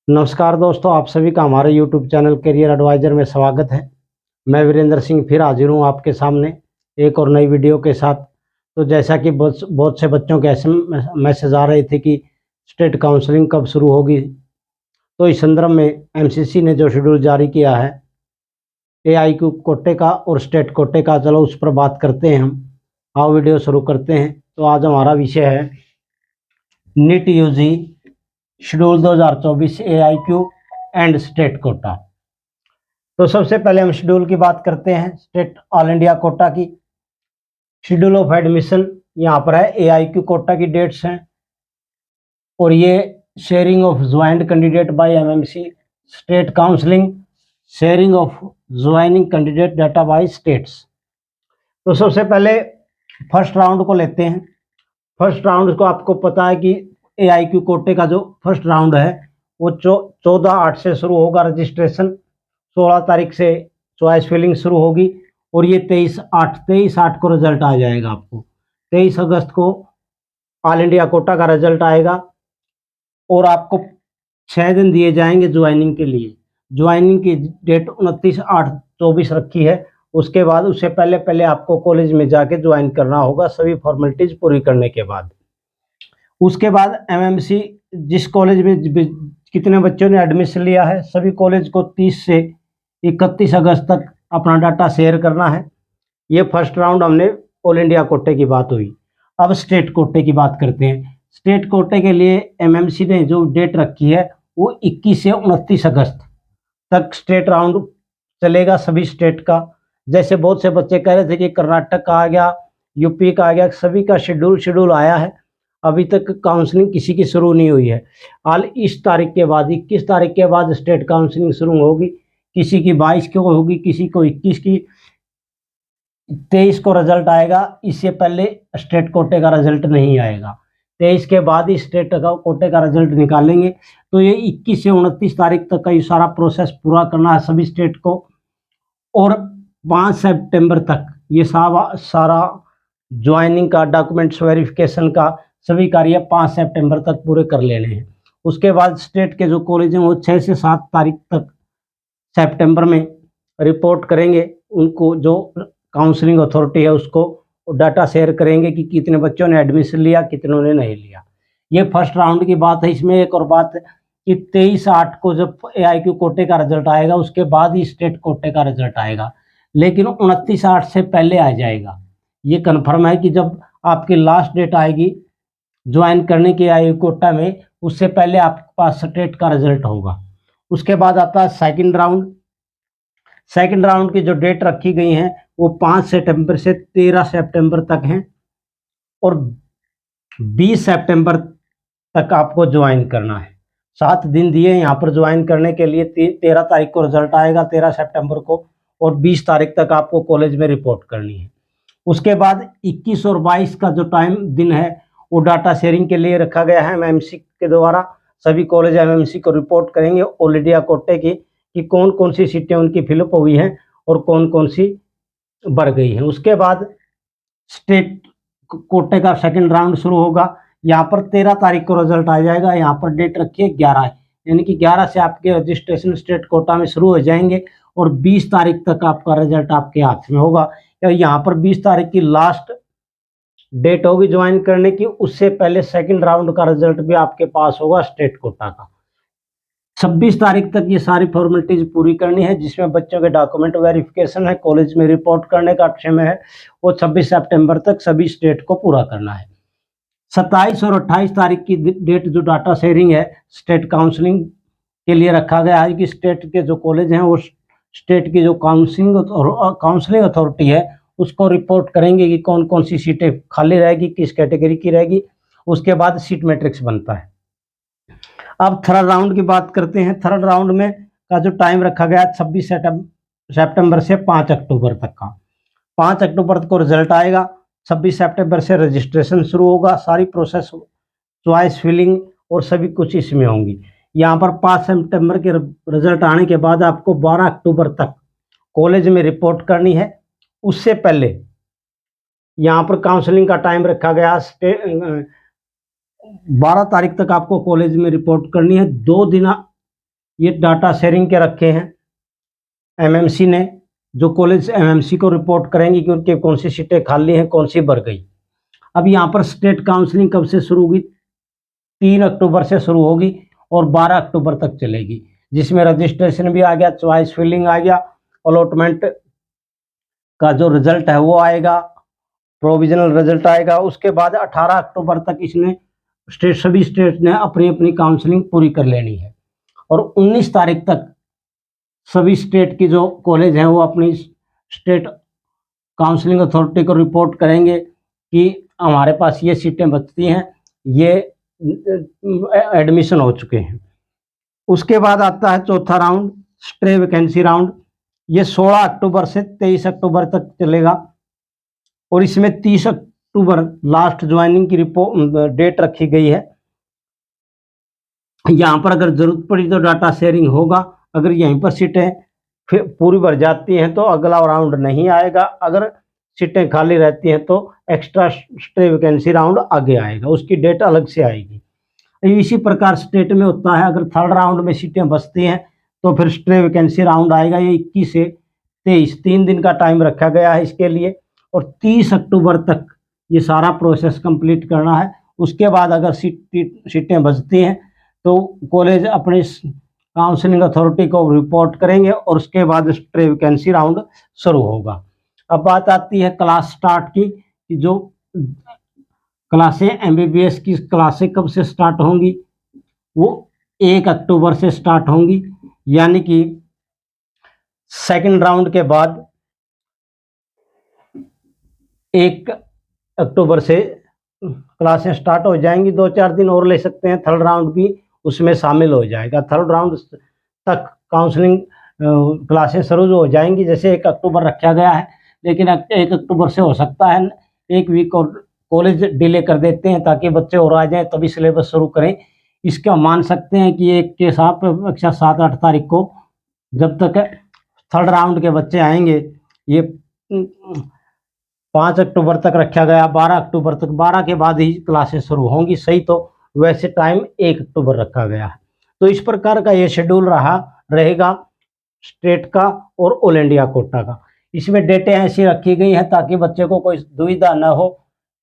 नमस्कार दोस्तों, आप सभी का हमारे YouTube चैनल करियर एडवाइज़र में स्वागत है। मैं वीरेंद्र सिंह फिर हाजिर हूँ आपके सामने एक और नई वीडियो के साथ। तो जैसा कि बहुत से बच्चों के ऐसे मैसेज आ रहे थे कि स्टेट काउंसलिंग कब शुरू होगी, तो इस संदर्भ में एमसीसी ने जो शेड्यूल जारी किया है एआईक्यू कोटे का और स्टेट कोटे का, चलो उस पर बात करते हैं हम। आओ वीडियो शुरू करते हैं। तो आज हमारा विषय है NEET UG schedule 2024 AIQ and state quota. तो सबसे पहले हम शेड्यूल की बात करते हैं, स्टेट ऑल इंडिया कोटा की। शेड्यूल ऑफ एडमिशन यहाँ पर है, एआईक्यू कोटा की डेट्स हैं और ये sharing of joint candidate by MMC, state counselling, sharing of joining candidate data by states. तो सबसे पहले फर्स्ट राउंड को लेते हैं। फर्स्ट राउंड को आपको पता है कि एआईक्यू कोटे का जो फर्स्ट राउंड है वो 14/8 से शुरू होगा रजिस्ट्रेशन, 16 तारीख से चॉइस फिलिंग शुरू होगी और ये 23/8 को रिजल्ट आ जाएगा। आपको 23 अगस्त को ऑल इंडिया कोटा का रिजल्ट आएगा और आपको 6 दिन दिए जाएंगे ज्वाइनिंग के लिए। ज्वाइनिंग की डेट 29/8/24 रखी है। उसके बाद उससे पहले आपको कॉलेज में जाके ज्वाइन करना होगा, सभी फॉर्मेलिटीज पूरी करने के बाद। उसके बाद एमएमसी जिस कॉलेज में कितने बच्चों ने एडमिशन लिया है, सभी कॉलेज को 30 से 31 अगस्त तक अपना डाटा शेयर करना है। ये फर्स्ट राउंड हमने ऑल इंडिया कोटे की बात हुई। अब स्टेट कोटे की बात करते हैं। स्टेट कोटे के लिए एमएमसी ने जो डेट रखी है वो 21 से 29 अगस्त तक स्टेट राउंड चलेगा सभी स्टेट का। जैसे बहुत से बच्चे कह रहे थे कि कर्नाटक का आ गया, यूपी का आ गया, सभी का शेड्यूल आया है, अभी तक काउंसलिंग किसी की शुरू नहीं हुई है। हाल इस तारीख के बाद 21 तारीख के बाद स्टेट काउंसलिंग शुरू होगी। किसी की 22 को होगी, किसी को 21 की, 23 को रिजल्ट आएगा। इससे पहले स्टेट कोटे का रिजल्ट नहीं आएगा। 23 के बाद ही स्टेट कोटे का रिजल्ट निकालेंगे। तो ये 21 से 29 तारीख तक का ये सारा प्रोसेस पूरा करना है सभी स्टेट को और 5 सितंबर तक ये सारा ज्वाइनिंग का, डॉक्यूमेंट्स वेरिफिकेशन का सभी कार्य 5 सितंबर तक पूरे कर लेने हैं। उसके बाद स्टेट के जो कॉलेज हैं वो 6 से 7 तारीख तक सितंबर में रिपोर्ट करेंगे। उनको जो काउंसलिंग अथॉरिटी है उसको डाटा शेयर करेंगे कि कितने बच्चों ने एडमिशन लिया, कितनों ने नहीं लिया। ये फर्स्ट राउंड की बात है। इसमें एक और बात है कि 23/8 को जब एआईक्यू कोटे का रिजल्ट आएगा उसके बाद ही स्टेट कोटे का रिजल्ट आएगा, लेकिन 29/8 से पहले आ जाएगा। ये कन्फर्म है कि जब आपकी लास्ट डेट आएगी ज्वाइन करने की एआईक्यू कोटा में, उससे पहले आपके पास स्टेट का रिजल्ट होगा। उसके बाद आता है सेकंड राउंड। सेकंड राउंड की जो डेट रखी गई है वो 5 सितंबर से 13 सितंबर तक है और 20 सितंबर तक आपको ज्वाइन करना है। 7 दिन दिए यहाँ पर ज्वाइन करने के लिए। 13 तारीख को रिजल्ट आएगा, 13 सितंबर को, और 20 तारीख तक आपको कॉलेज में रिपोर्ट करनी है। उसके बाद 21 और 22 का जो दिन है वो डाटा शेयरिंग के लिए रखा गया है एमएमसी के द्वारा। सभी कॉलेज एमएमसी को रिपोर्ट करेंगे ऑल इंडिया कोटे की कि कौन कौन सी सीटें उनकी फिलअप हुई हैं और कौन कौन सी बढ़ गई हैं। उसके बाद स्टेट कोटे का सेकंड राउंड शुरू होगा। यहाँ पर 13 तारीख को रिजल्ट आ जाएगा। यहाँ पर डेट रखी है 11, यानी कि 11 से आपके रजिस्ट्रेशन स्टेट कोटा में शुरू हो जाएंगे और 20 तारीख तक आपका रिजल्ट आपके हाथ में होगा। यहाँ पर 20 तारीख की लास्ट डेट होगी ज्वाइन करने की। उससे पहले सेकंड राउंड का रिजल्ट भी आपके पास होगा स्टेट कोटा का। 26 तारीख तक ये सारी फॉर्मेलिटीज पूरी करनी है, जिसमें बच्चों के डॉक्यूमेंट वेरिफिकेशन है, कॉलेज में रिपोर्ट करने का समय है, वो 26 सितंबर तक सभी स्टेट को पूरा करना है। 27 और 28 तारीख की डेट जो डाटा शेयरिंग है स्टेट काउंसलिंग के लिए रखा गया है कि स्टेट के जो कॉलेज हैं वो स्टेट की जो काउंसलिंग अथॉरिटी है उसको रिपोर्ट करेंगे कि कौन कौन सी सीटें खाली रहेगी, किस कैटेगरी की रहेगी। उसके बाद सीट मैट्रिक्स बनता है। अब थर्ड राउंड की बात करते हैं। थर्ड राउंड में का जो टाइम रखा गया है 26 सितंबर से 5 अक्टूबर तक का। 5 अक्टूबर को रिजल्ट आएगा। 26 सितंबर से रजिस्ट्रेशन शुरू होगा, सारी प्रोसेस, चॉइस फिलिंग और सभी कुछ इसमें होंगी। यहाँ पर 5 सितंबर के रिजल्ट आने के बाद आपको 12 अक्टूबर तक कॉलेज में रिपोर्ट करनी है। उससे पहले यहाँ पर काउंसलिंग का टाइम रखा गया 12 तारीख तक आपको कॉलेज में रिपोर्ट करनी है। 2 दिन ये डाटा शेयरिंग के रखे हैं एमएमसी ने, जो कॉलेज एमएमसी को रिपोर्ट करेंगी कि उनके कौन सी सीटें खाली हैं, कौन सी भर गई। अब यहाँ पर स्टेट काउंसलिंग कब से शुरू होगी? 3 अक्टूबर से शुरू होगी और 12 अक्टूबर तक चलेगी, जिसमें रजिस्ट्रेशन भी आ गया, चॉइस फिलिंग आ गया, अलॉटमेंट का जो रिजल्ट है वो आएगा, प्रोविजनल रिजल्ट आएगा। उसके बाद 18 अक्टूबर तक इसने सभी स्टेट ने अपनी अपनी काउंसलिंग पूरी कर लेनी है और 19 तारीख तक सभी स्टेट की जो कॉलेज हैं वो अपनी स्टेट काउंसलिंग अथॉरिटी को रिपोर्ट करेंगे कि हमारे पास ये सीटें बचती हैं, ये एडमिशन हो चुके हैं। उसके बाद आता है चौथा राउंड, स्टे वैकेंसी राउंड। ये 16 अक्टूबर से 23 अक्टूबर तक चलेगा और इसमें 30 अक्टूबर लास्ट ज्वाइनिंग की रिपोर्ट डेट रखी गई है। यहाँ पर अगर जरूरत पड़ी तो डाटा शेयरिंग होगा। अगर यहीं पर सीटें फिर पूरी भर जाती हैं तो अगला राउंड नहीं आएगा। अगर सीटें खाली रहती हैं तो एक्स्ट्रा स्टे वैकेंसी राउंड आगे आएगा, उसकी डेट अलग से आएगी। इसी प्रकार स्टेट में होता है, अगर थर्ड राउंड में सीटें बचती हैं तो फिर स्टे वैकेंसी राउंड आएगा। ये 21 से 23 3 दिन का टाइम रखा गया है इसके लिए और 30 अक्टूबर तक ये सारा प्रोसेस कंप्लीट करना है। उसके बाद अगर सीटें बचती हैं तो कॉलेज अपनी काउंसलिंग अथॉरिटी को रिपोर्ट करेंगे और उसके बाद स्टे वैकेंसी राउंड शुरू होगा। अब बात आती है क्लास स्टार्ट की, कि जो क्लासें एमबीबीएस की क्लासें कब से स्टार्ट होंगी? वो 1 अक्टूबर से स्टार्ट होंगी, यानी कि सेकंड राउंड के बाद 1 अक्टूबर से क्लासें स्टार्ट हो जाएंगी। 2-4 दिन और ले सकते हैं, थर्ड राउंड भी उसमें शामिल हो जाएगा। थर्ड राउंड तक काउंसलिंग क्लासें शुरू हो जाएंगी। जैसे 1 अक्टूबर रखा गया है, लेकिन 1 अक्टूबर से हो सकता है 1 वीक और कॉलेज डिले कर देते हैं ताकि बच्चे और आ जाएं तभी सिलेबस शुरू करें। इसका मान सकते हैं कि एक के साथ कक्षा 7-8 तारीख को जब तक थर्ड राउंड के बच्चे आएंगे, ये 5 अक्टूबर तक रखा गया, 12 अक्टूबर तक, 12 के बाद ही क्लासेस शुरू होंगी। सही तो वैसे टाइम 1 अक्टूबर रखा गया है। तो इस प्रकार का ये शेड्यूल रहेगा स्टेट का और ऑल इंडिया कोटा का। इसमें डेटें ऐसी रखी गई हैं ताकि बच्चे को कोई दुविधा न हो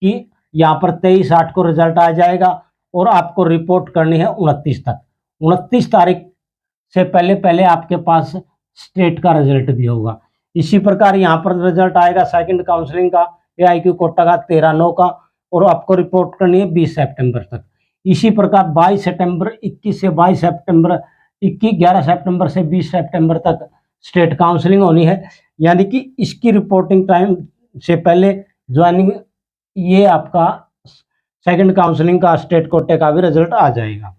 कि यहाँ पर 23/8 को रिजल्ट आ जाएगा और आपको रिपोर्ट करनी है 29 तक। 29 तारीख से पहले पहले आपके पास स्टेट का रिजल्ट भी होगा। इसी प्रकार यहाँ पर रिजल्ट आएगा सेकंड काउंसलिंग का AIQ कोटा का 13/9 का और आपको रिपोर्ट करनी है 20 सितंबर तक। इसी प्रकार 22 सितंबर 21 से 22 सितंबर 11 सितंबर से 20 सितंबर तक स्टेट काउंसलिंग होनी है, यानी कि इसकी रिपोर्टिंग टाइम से पहले ज्वाइनिंग ये आपका सेकंड काउंसलिंग का स्टेट कोटे का भी रिजल्ट आ जाएगा।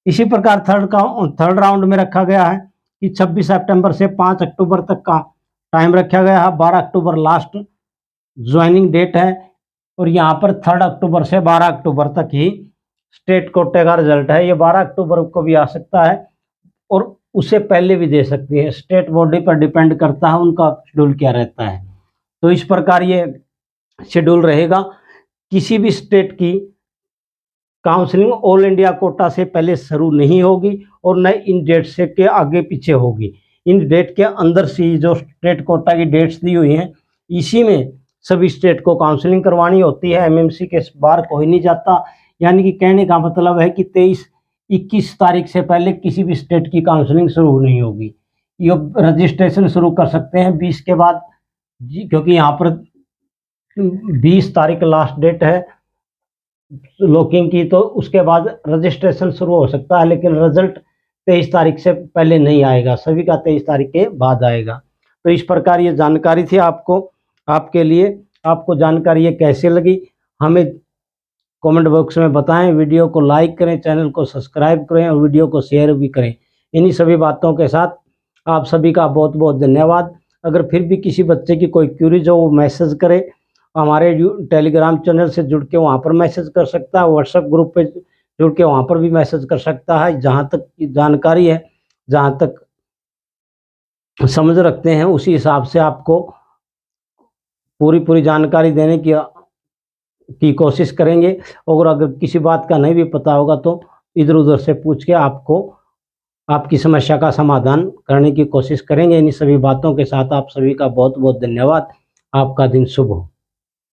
इसी प्रकार थर्ड राउंड में रखा गया है कि 26 सितंबर से 5 अक्टूबर तक का टाइम रखा गया है। 12 अक्टूबर लास्ट ज्वाइनिंग डेट है और यहाँ पर 3 अक्टूबर से 12 अक्टूबर तक ही स्टेट कोटे का रिजल्ट है। ये 12 अक्टूबर को भी आ सकता है और उससे पहले भी दे सकती है, स्टेट बॉडी पर डिपेंड करता है उनका शेड्यूल क्या रहता है। तो इस प्रकार ये शेड्यूल रहेगा। किसी भी स्टेट की काउंसलिंग ऑल इंडिया कोटा से पहले शुरू नहीं होगी और न इन डेट से के आगे पीछे होगी। इन डेट के अंदर से जो स्टेट कोटा की डेट्स दी हुई हैं, इसी में सभी स्टेट को काउंसलिंग करवानी होती है। एमएमसी के बाहर कोई नहीं जाता, यानी कि कहने का मतलब है कि 21 तारीख से पहले किसी भी स्टेट की काउंसलिंग शुरू नहीं होगी। ये रजिस्ट्रेशन शुरू कर सकते हैं 20 के बाद, क्योंकि यहाँ पर 20 तारीख लास्ट डेट है लॉकिंग की, तो उसके बाद रजिस्ट्रेशन शुरू हो सकता है, लेकिन रिजल्ट 23 तारीख से पहले नहीं आएगा, सभी का 23 तारीख के बाद आएगा। तो इस प्रकार ये जानकारी थी आपके लिए। आपको जानकारी ये कैसे लगी हमें कमेंट बॉक्स में बताएं। वीडियो को लाइक करें, चैनल को सब्सक्राइब करें और वीडियो को शेयर भी करें। इन्हीं सभी बातों के साथ आप सभी का बहुत बहुत धन्यवाद। अगर फिर भी किसी बच्चे की कोई क्यूरीज हो वो मैसेज करे, हमारे टेलीग्राम चैनल से जुड़ के वहाँ पर मैसेज कर सकता है, व्हाट्सएप ग्रुप पे जुड़ के वहाँ पर भी मैसेज कर सकता है। जहाँ तक की जानकारी है, जहाँ तक समझ रखते हैं, उसी हिसाब से आपको पूरी जानकारी देने की कोशिश करेंगे। और अगर किसी बात का नहीं भी पता होगा तो इधर उधर से पूछ के आपको आपकी समस्या का समाधान करने की कोशिश करेंगे। इन्हीं सभी बातों के साथ आप सभी का बहुत बहुत धन्यवाद। आपका दिन शुभ हो।